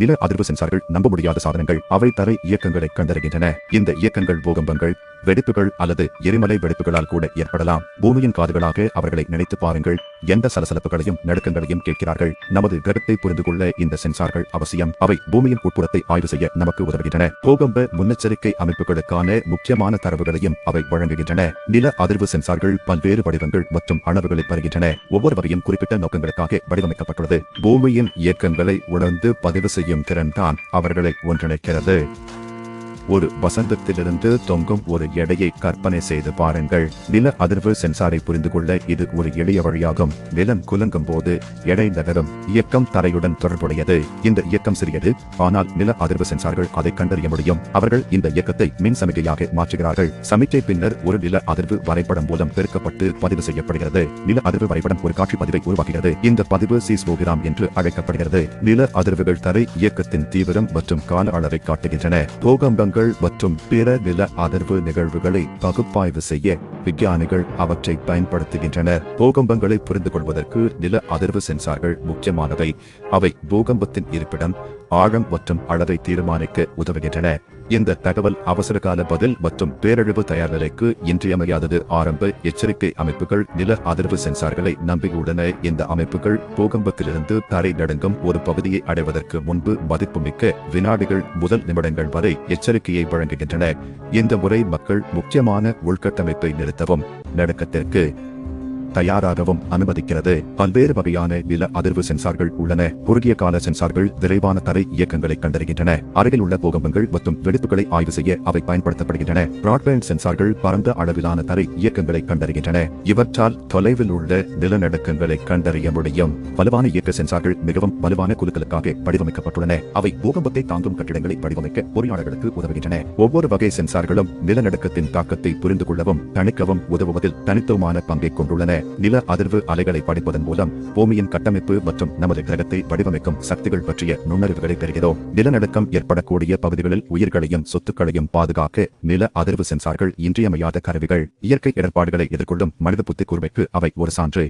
நில அதிர்வு சென்சார்கள் நம்ப முடியாத சாதனங்கள். அவை தரை இயக்கங்களை கண்டறிகின்றன. இந்த இயக்கங்கள் பூகம்பங்கள், வெடிப்புகள் அல்லது எரிமலை வெடிப்புகளால் கூட ஏற்படலாம். பூமியின் காதுகளாக அவர்களை நினைத்து பாருங்கள். எந்த சலசலப்புகளையும் நடுக்கங்களையும் கேட்கிறார்கள். நமது கிரகத்தை புரிந்து கொள்ள இந்த சென்சார்கள் அவசியம். அவை பூமியின் உட்புறத்தை ஆய்வு செய்ய நமக்கு உதவுகின்றன. பூகம்ப முன்னெச்சரிக்கை அமைப்புகளுக்கான முக்கியமான தரவுகளையும் அவை வழங்குகின்றன. நில அதிர்வு சென்சார்கள் பல்வேறு வடிவங்கள் மற்றும் அளவுகளை பெறுகின்றன. ஒவ்வொரு வகையும் குறிப்பிட்ட நோக்கங்களுக்காக வடிவமைக்கப்பட்டுள்ளது. பூமியின் இயக்கங்களை உணர்ந்து பதிவு செய்யும் திறன் தான் அவர்களை ஒன்றிணைக்கிறது. ஒரு வசந்தத்திலிருந்து தொங்கும் ஒரு எடையை கற்பனை செய்து பாருங்கள். நில அதிர்வு சென்சாரை புரிந்து கொள்ள இது ஒரு எளிய வழியாகும். நிலம் குலுங்கும் போது எடை நகரும். இயக்கம் தரையுடன் தொடர்புடையது. இந்த இயக்கம் சிறியது, ஆனால் நில அதிர்வு சென்சார்கள் அதை கண்டறிய முடியும். அவர்கள் இந்த இயக்கத்தை மின் சமிகையாக மாற்றுகிறார்கள். சமிக்கை பின்னர் ஒரு நில அதிர்வு வரைபடம் மூலம் பெருக்கப்பட்டு பதிவு செய்யப்படுகிறது. நில அதிர்வு வரைபடம் ஒரு காட்சி பதிவை உருவாக்குகிறது. இந்த பதிவு சீஸ்மோகிராம் என்று அழைக்கப்படுகிறது. நில அதிர்வுகள் தரை இயக்கத்தின் தீவிரம் மற்றும் கால அளவை காட்டுகின்றன. பூகம்பங்கள் மற்றும் பிற நில அதிர்வு நிகழ்வுகளை பகுப்பாய்வு செய்ய விஞ்ஞானிகள் அவற்றை பயன்படுத்துகின்றனர். பூகம்பங்களை புரிந்து கொள்வதற்கு நில அதிர்வு சென்சார்கள் முக்கியமானவை. அவை பூகம்பத்தின் இருப்பிடம், ஆழம் மற்றும் அளவை தீர்மானிக்க உதவுகின்றன. இந்த தகவல் அவசரகால பதில் மற்றும் பேரழிவு தயார்நிலைக்கு இன்றியமையாதது. ஆரம்ப எச்சரிக்கை அமைப்புகள் நில அதிர்வு சென்சார்களை நம்பியுள்ளன. இந்த அமைப்புகள் பூகம்பத்திலிருந்து தரை நடுங்கும் ஒரு பகுதியை அடைவதற்கு முன்பு மதிப்புமிக்க வினாடிகள் முதல் நிமிடங்கள் வரை எச்சரிக்கையை வழங்குகின்றன. இந்த முறை மக்கள் முக்கியமான உள்கட்டமைப்பை நிறுத்தவும் நடுக்கத்திற்கு தயாராகவும் அனுமதிக்கிறது. பல்வேறு வகையான நில அதிர்வு சென்சார்கள் உள்ளன. குறுகிய கால சென்சார்கள் விரைவான தரை இயக்கங்களை கண்டறிகின்றன. அருகில் உள்ள பூகம்பங்கள் மற்றும் வெடிப்புகளை ஆய்வு செய்ய அவை பயன்படுத்தப்படுகின்றன. பிராட்பேண்ட் சென்சார்கள் பரந்த அளவிலான தரை இயக்கங்களை கண்டறிகின்றன. இவற்றால் தொலைவில் உள்ள நிலநடுக்கங்களை கண்டறிய முடியும். வலுவான இயக்க சென்சார்கள் மிகவும் வலுவான குழுக்களுக்காக வடிவமைக்கப்பட்டுள்ளன. அவை பூகம்பத்தை தாங்கும் கட்டிடங்களை வடிவமைக்க பொறியாளர்களுக்கு உதவுகின்றன. ஒவ்வொரு வகை சென்சார்களும் நிலநடுக்கத்தின் தாக்கத்தை புரிந்து கொள்ளவும் தணிக்கவும் உதவுவதில் தனித்துவமான பங்கை கொண்டுள்ளன. நில அதிர்வு அலைகளை படிப்பதன் மூலம் பூமியின் கட்டமைப்பு மற்றும் நமது கிரகத்தை வடிவமைக்கும் சக்திகள் பற்றிய நுண்ணறிவுகளை பெறுகிறோம். நிலநடுக்கம் ஏற்படக்கூடிய பகுதிகளில் உயிர்களையும் சொத்துக்களையும் பாதுகாக்க நில அதிர்வு சென்சார்கள் இன்றியமையாத கருவிகள். இயற்கை இடர்பாடுகளை எதிர்கொள்ளும் மனித புத்தி கூர்மைக்கு அவை ஒரு சான்று.